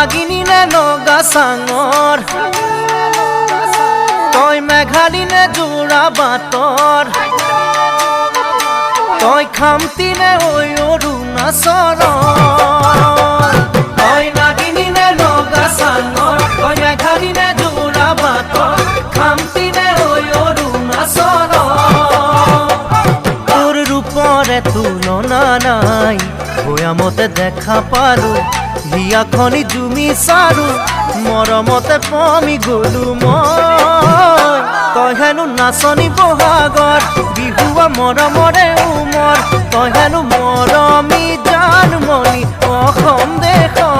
নাগিনী নে নগা চাঙৰ তই মেঘালী নে যোৰা বাটৰ তই খামতি নে ঐ অৰুণাচলৰ তই নাগিনী নে নগা চাঙৰ তই মেঘালী নে যোৰা বাটৰ খামতি নে ঐ অৰুণাচলৰ তোৰ ৰূপৰে তুলনা নাই ভৈয়ামতে দেখা পালো হিয়া খনি জুমি চাৰু মৰমতে পমি গলো মই তই হেনো নাচনি বহাগৰ বিহুৱা মৰমৰে উমৰ তই হেনো মৰমী জানমণি অসম দেশৰ